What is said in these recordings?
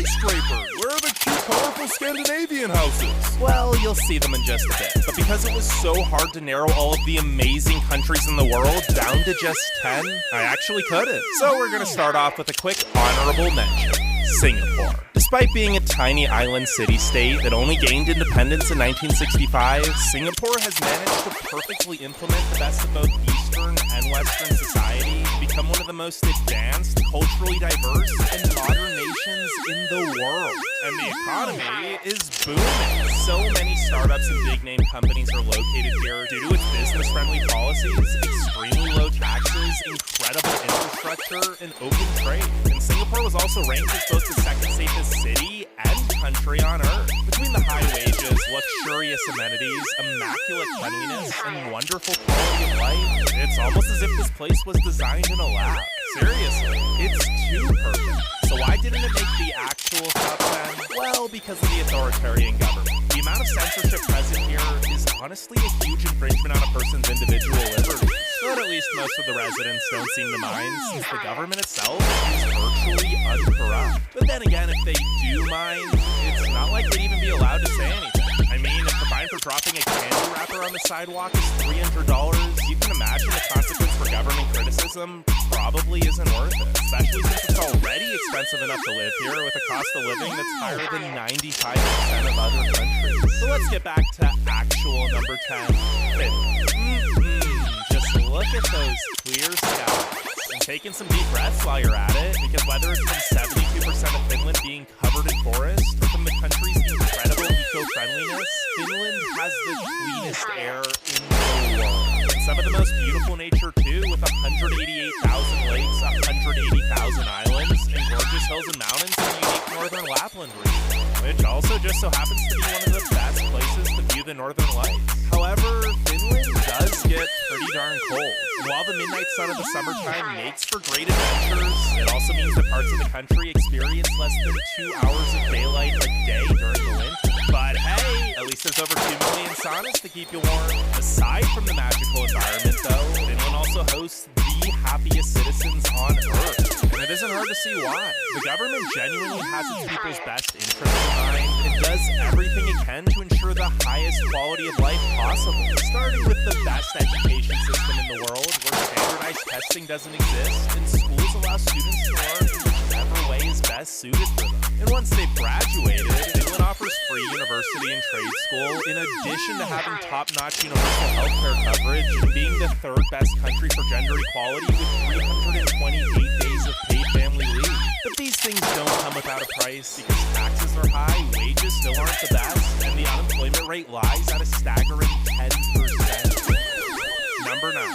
skyscraper. Where are the cute, colorful Scandinavian houses? Well, you'll see them in just a bit. But because it was so hard to narrow all of the amazing countries in the world down to just 10, I actually couldn't. So we're gonna start off with a quick honorable mention. Singapore. Despite being a tiny island city-state that only gained independence in 1965, Singapore has managed to perfectly implement the best of both Eastern and Western society to become one of the most advanced, culturally diverse, and modern nations in the world. And the economy is booming. So many startups and big-name companies are located here due to its business-friendly policies, extremely low taxes, incredible infrastructure, and open trade. And Singapore was also ranked as both the second safest city and country on Earth. Between the high wages, luxurious amenities, immaculate cleanliness, and wonderful quality of life, it's almost as if this place was designed in a lab. Seriously, it's too perfect. So why didn't it make the actual top 10? Well, because of the authoritarian government. The amount of censorship present here is honestly a huge infringement on a person's individual liberties. But at least most of the residents don't seem to mind, since the government itself is virtually uncorrupt. But then again, if they do mind, it's not like they'd even be allowed to say anything. I mean, if the fine for dropping a candy wrapper on the sidewalk is $300, you can imagine the consequence for government criticism probably isn't worth it, especially since it's already expensive enough to live here with a cost of living that's higher than 95% of other countries. So let's get back to actual number 10, Finland. Just look at those clear skies. And taking some deep breaths while you're at it, because whether it's from 72% of Finland being covered in forest or from the country's incredible eco-friendliness, Finland has the cleanest air in the world. And some of the most beautiful nature too, with 188,000 lakes, 180,000 islands, and gorgeous hills and mountains in the unique northern Lapland region, which also just so happens to be one of the best places to view the northern lights. However, Finland does get pretty darn cold. And while the midnight sun of the summertime makes for great adventures, it also means that parts of the country experience less than 2 hours of daylight a day during the winter. But hey, at least there's over 2 million saunas to keep you warm. Aside from the magical environment though, Finland also hosts the happiest citizens on Earth. And it isn't hard to see why. The government genuinely has its people's best interests in mind and does everything it can to ensure the highest quality of life possible. Starting with the best education system in the world, where standardized testing doesn't exist, and schools allow students to learn in whichever way is best suited for them. And once they've graduated, Finland offers free university and trade school, in addition to having top-notch universal healthcare coverage and being the third best country for gender equality with 328 days of paid family leave. But these things don't come without a price, because taxes are high, wages still aren't the best, and the unemployment rate lies at a staggering 10%. Number 9.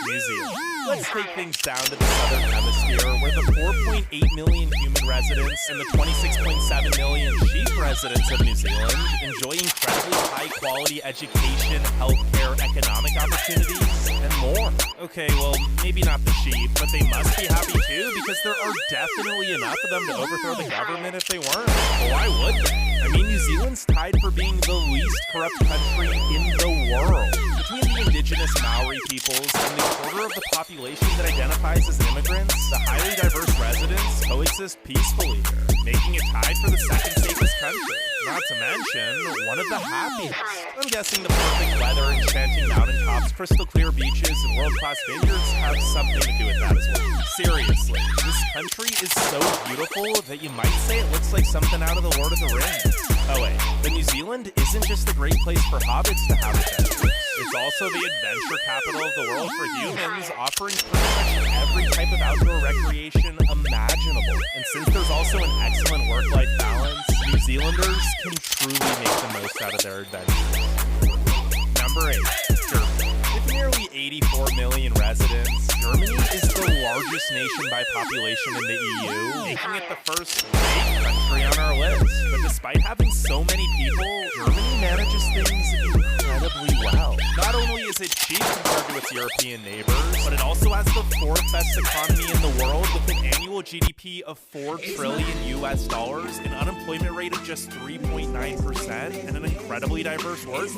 New Zealand. Let's take things down to the southern hemisphere, where the 4.8 million human residents and the 26.7 million sheep residents of New Zealand enjoy incredibly high-quality education, healthcare, economic opportunities, and more. Okay, well, maybe not the sheep, but they must be happy too, because there are definitely enough of them to overthrow the government if they weren't. Well, why would they? I mean, New Zealand's tied for being the least corrupt country in the world. Between the indigenous Maori peoples and the quarter of the population that identifies as immigrants, the highly diverse residents coexist peacefully here, making it tied for the second safest country. Not to mention, one of the happiest. I'm guessing the perfect weather, enchanting mountaintops, crystal clear beaches, and world-class vineyards have something to do with that as well. Seriously, this country is so beautiful that you might say it looks like something out of the Lord of the Rings. Oh wait, but New Zealand isn't just a great place for hobbits to have adventures. It's also the adventure capital of the world for humans, offering pretty much every type of outdoor recreation imaginable. And since there's also an excellent work-life balance, New Zealanders can truly make the most out of their adventures. Number 8, Germany. With nearly 84 million residents, Germany is the largest nation by population in the EU, making it the first big country on our list. But despite having so many people, Germany manages things incredibly well. Not only is it cheap compared to its European neighbors, but it also has the 4th best economy in the world with an annual GDP of $4 trillion US, an unemployment rate of just 3.9%, and an incredibly diverse workforce.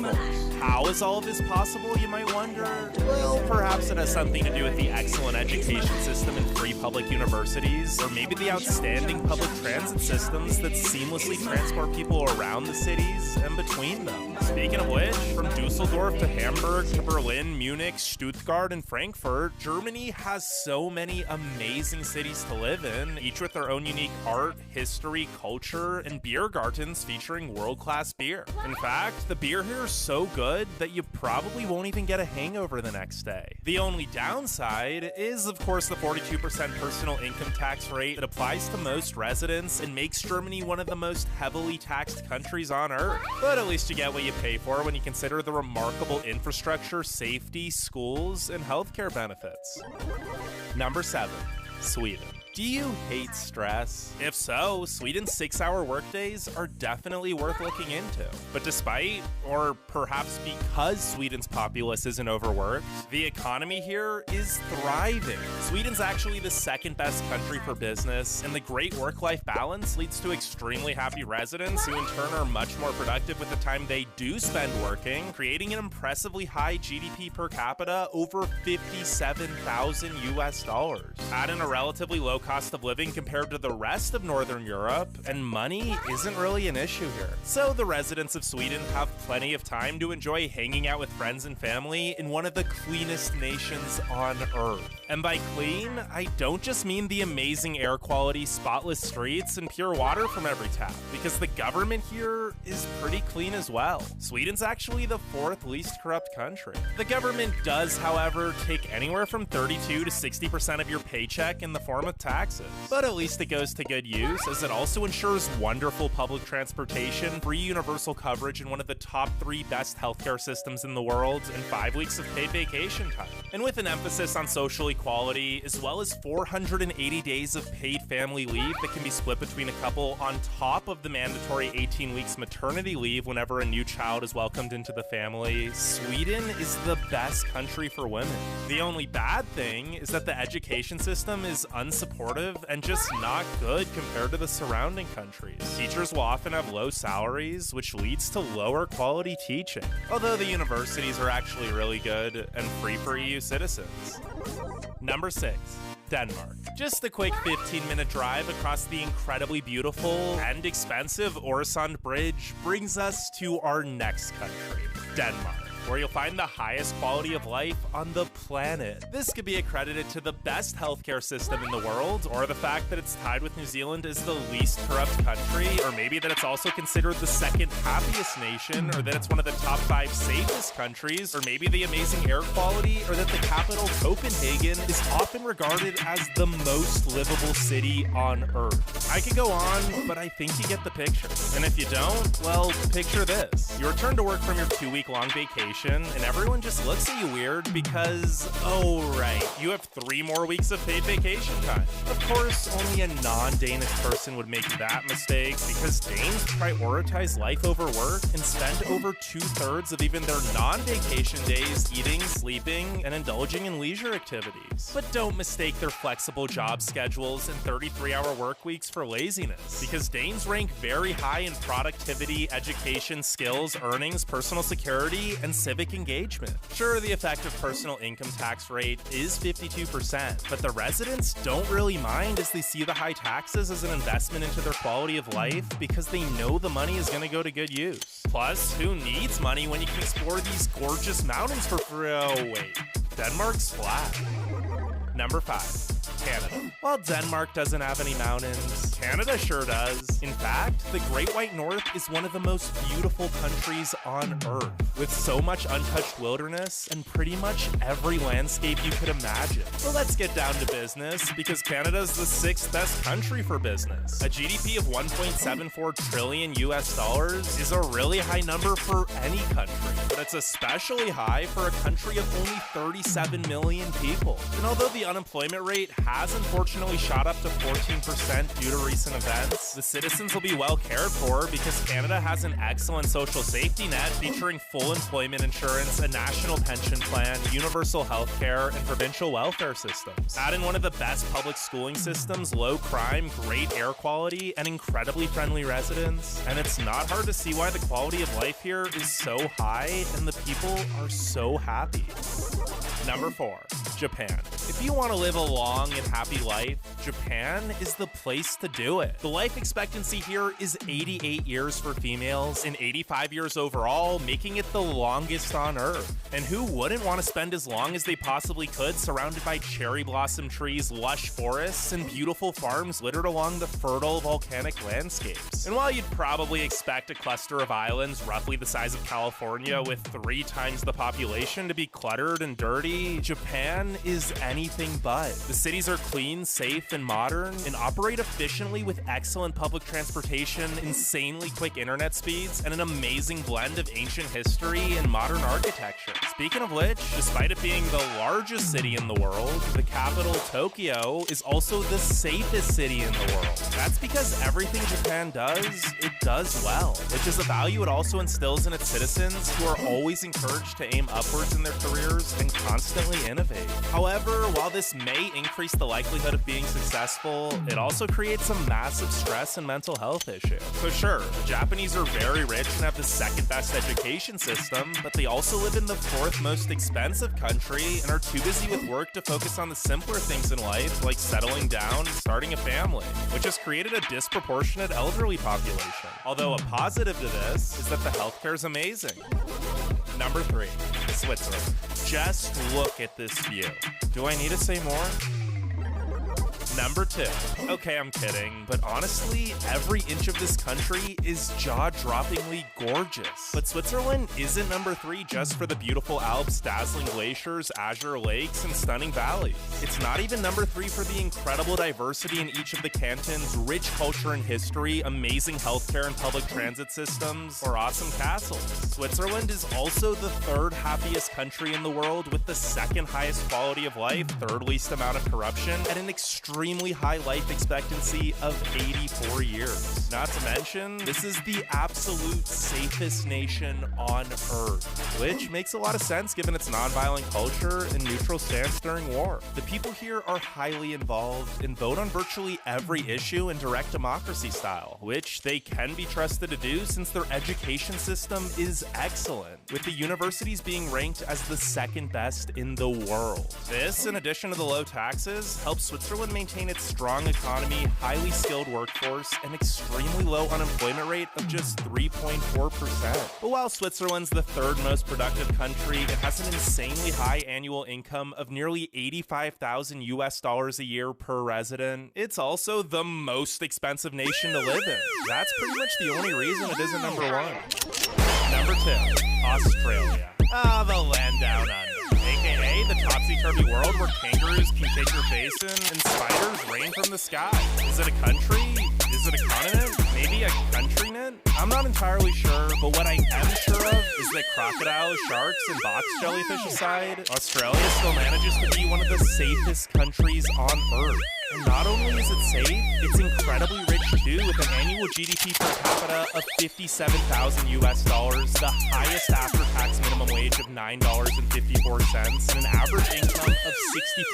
How is all of this possible, you might wonder? Well, perhaps it has something to do with the excellent education system and free public universities, or maybe the outstanding public transit systems that seamlessly transport people around the cities and between them. Speaking of which, from Dusseldorf to Hamburg to Berlin, Munich, Stuttgart, and Frankfurt, Germany has so many amazing cities to live in, each with their own unique art, history, culture, and beer gardens featuring world-class beer. In fact, the beer here is so good that you probably won't even get a hangover the next day. The only downside is, of course, the 42% personal income tax rate that applies to most residents and makes Germany one of the most heavily taxed countries on earth. But at least you get what you pay for when you consider the remarkable infrastructure, safety, schools, and healthcare benefits. Number 7. Sweden. Do you hate stress? If so, Sweden's 6-hour workdays are definitely worth looking into. But despite, or perhaps because Sweden's populace isn't overworked, the economy here is thriving. Sweden's actually the 2nd best country for business, and the great work-life balance leads to extremely happy residents who in turn are much more productive with the time they do spend working, creating an impressively high GDP per capita over $57,000 US. Add in a relatively low cost of living compared to the rest of Northern Europe, and money isn't really an issue here. So the residents of Sweden have plenty of time to enjoy hanging out with friends and family in one of the cleanest nations on Earth. And by clean, I don't just mean the amazing air quality, spotless streets, and pure water from every tap, because the government here is pretty clean as well. Sweden's actually the 4th least corrupt country. The government does, however, take anywhere from 32 to 60% of your paycheck in the form of taxes. But at least it goes to good use, as it also ensures wonderful public transportation, free universal coverage, and one of the top 3 best healthcare systems in the world, and 5 weeks of paid vacation time. And with an emphasis on social equality, as well as 480 days of paid family leave that can be split between a couple on top of the mandatory 18 weeks maternity leave whenever a new child is welcomed into the family, Sweden is the best country for women. The only bad thing is that the education system is unsupportive and just not good compared to the surrounding countries. Teachers will often have low salaries, which leads to lower quality teaching, although the universities are actually really good and free for EU citizens. Number 6. Denmark. Just a quick 15-minute drive across the incredibly beautiful and expensive Øresund Bridge brings us to our next country, Denmark, where you'll find the highest quality of life on the planet. This could be accredited to the best healthcare system in the world, or the fact that it's tied with New Zealand as the least corrupt country, or maybe that it's also considered the 2nd happiest nation, or that it's one of the top 5 safest countries, or maybe the amazing air quality, or that the capital, Copenhagen, is often regarded as the most livable city on Earth. I could go on, but I think you get the picture. And if you don't, well, picture this. You return to work from your 2-week-long vacation, and everyone just looks at you weird because, oh right, you have 3 more weeks of paid vacation time. Of course, only a non-Danish person would make that mistake, because Danes prioritize life over work and spend over 2/3 of even their non-vacation days eating, sleeping, and indulging in leisure activities. But don't mistake their flexible job schedules and 33-hour work weeks for laziness, because Danes rank very high in productivity, education, skills, earnings, personal security, and civic engagement. Sure, the effective personal income tax rate is 52%, but the residents don't really mind, as they see the high taxes as an investment into their quality of life, because they know the money is going to go to good use. Plus, who needs money when you can explore these gorgeous mountains for free? Oh wait, Denmark's flat. Number 5. Canada. While Denmark doesn't have any mountains, Canada sure does. In fact, the Great White North is one of the most beautiful countries on Earth, with so much untouched wilderness and pretty much every landscape you could imagine. But let's get down to business, because Canada's the 6th best country for business. A GDP of $1.74 trillion US is a really high number for any country, but That's especially high for a country of only 37 million people. And although the unemployment rate has unfortunately shot up to 14% due to recent events, the citizens will be well cared for because Canada has an excellent social safety net featuring full employment insurance, a national pension plan, universal health care, and provincial welfare systems. Add in one of the best public schooling systems, low crime, great air quality, and incredibly friendly residents, and it's not hard to see why the quality of life here is so high and the people are so happy. Number 4, Japan. If you want to live a long and happy life, Japan is the place to do it. The life expectancy here is 88 years for females and 85 years overall, making it the longest on Earth. And who wouldn't want to spend as long as they possibly could surrounded by cherry blossom trees, lush forests, and beautiful farms littered along the fertile volcanic landscapes? And while you'd probably expect a cluster of islands roughly the size of California with 3 times the population to be cluttered and dirty, Japan is anything but. The cities are clean, safe, and modern, and operate efficiently with excellent public transportation, insanely quick internet speeds, and an amazing blend of ancient history and modern architecture. Speaking of which, despite it being the largest city in the world, the capital, Tokyo, is also the safest city in the world. That's because everything Japan does, it does well, which is a value it also instills in its citizens, who are always encouraged to aim upwards in their careers and constantly innovate. However, while this may increase the likelihood of being successful, it also creates some massive stress and mental health issues. So sure, the Japanese are very rich and have the second best education system, but they also live in the 4th most expensive country and are too busy with work to focus on the simpler things in life, like settling down and starting a family, which has created a disproportionate elderly population. Although a positive to this is that the healthcare is amazing. Number 3, Switzerland. Just look at this view. Do I need to say more? Number 2. Okay, I'm kidding, but honestly, every inch of this country is jaw-droppingly gorgeous. But Switzerland isn't number 3 just for the beautiful Alps, dazzling glaciers, azure lakes, and stunning valleys. It's not even number 3 for the incredible diversity in each of the cantons, rich culture and history, amazing healthcare and public transit systems, or awesome castles. Switzerland is also the 3rd happiest country in the world with the 2nd highest quality of life, 3rd least amount of corruption, and an extremely high life expectancy of 84 years. Not to mention, this is the absolute safest nation on Earth, which makes a lot of sense given its non-violent culture and neutral stance during war. The people here are highly involved and vote on virtually every issue in direct democracy style, which they can be trusted to do since their education system is excellent, with the universities being ranked as the 2nd best in the world. This, in addition to the low taxes, helps Switzerland maintain its strong economy, highly skilled workforce, and extremely low unemployment rate of just 3.4%. But while Switzerland's the 3rd most productive country, it has an insanely high annual income of nearly $85,000 a year per resident. It's also the most expensive nation to live in. That's pretty much the only reason it isn't number 1. Number 2, Australia. The land down under. AKA the topsy-turvy world where kangaroos can take your face in and spiders rain from the sky. Is it a country? Is it a continent? Maybe a country-nent? I'm not entirely sure, but what I am sure of is that crocodiles, sharks, and box jellyfish aside, Australia still manages to be one of the safest countries on Earth. And not only is it safe, it's incredibly rich too, with an annual GDP per capita of $57,000, the highest after-tax minimum wage of $9.54, and an average income of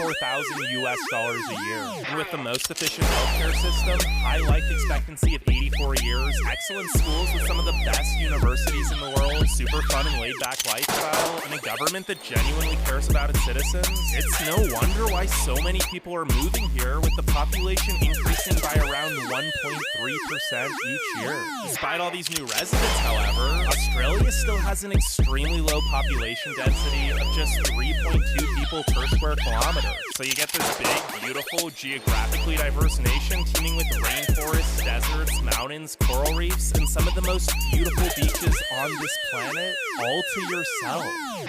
$64,000 a year. And with the most efficient healthcare system, high life expectancy of 84 years, excellent schools with some of the best universities in the world, super fun and laid-back lifestyle, and a government that genuinely cares about its citizens, it's no wonder why so many people are moving here, with the population increasing by around 1.3% each year. Despite all these new residents, however, Australia still has an extremely low population population density of just 3.2 people per square kilometer. So you get this big, beautiful, geographically diverse nation teeming with rainforests, deserts, mountains, coral reefs, and some of the most beautiful beaches on this planet, all to yourself.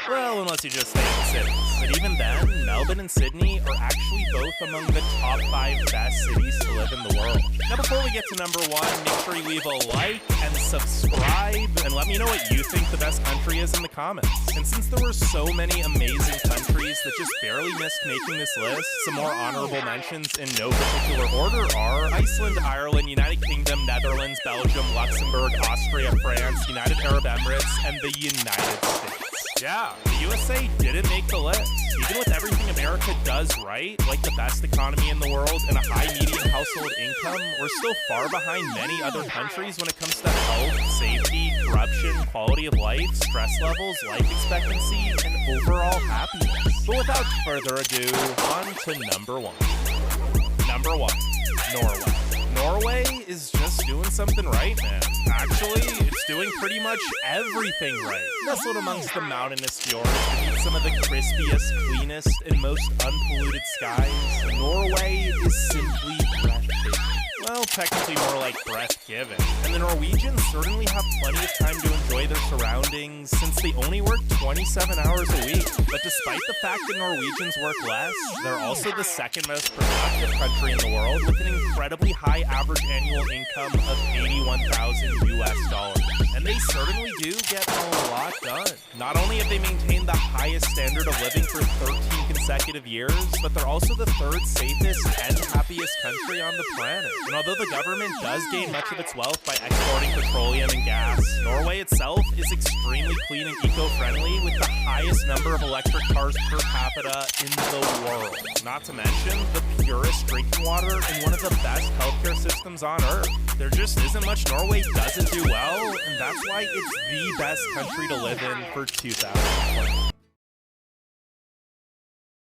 Well, unless you just stay in the cities. But even then, Melbourne and Sydney are actually both among the top 5 best cities to live in the world. Now, before we get to number 1, make sure you leave a like and subscribe, and let me know what you think the best country is in the comments. And since there were so many amazing countries that just barely missed making this list, some more honorable mentions in no particular order are Iceland, Ireland, United Kingdom, Netherlands, Belgium, Luxembourg, Austria, France, United Arab Emirates, and the United States. Yeah, the USA didn't make the list. Even with everything America does right, like the best economy in the world and a high median household income, we're still far behind many other countries when it comes to health, safety, corruption, quality of life, stress levels, life expectancy, and overall happiness. But without further ado, on to number 1. Number 1, Norway. Norway is just doing something right, man. Actually, it's doing pretty much everything right. Nestled amongst the mountainous fjords, beneath some of the crispiest, cleanest, and most unpolluted skies, Norway is simply breathtaking. Well, technically more like breath-giving. And the Norwegians certainly have plenty of time to enjoy their surroundings since they only work 27 hours a week. But despite the fact that Norwegians work less, they're also the second most productive country in the world with an incredibly high average annual income of $81,000 US. And they certainly do get a lot done. Not only have they maintained the highest standard of living for 13 consecutive years, but they're also the 3rd safest and happiest country on the planet. And although the government does gain much of its wealth by exporting petroleum and gas, Norway itself is extremely clean and eco-friendly with the highest number of electric cars per capita in the world. Not to mention the purest drinking water and one of the best healthcare systems on Earth. There just isn't much Norway doesn't do well, and that's why it's the best country to live in for 2020.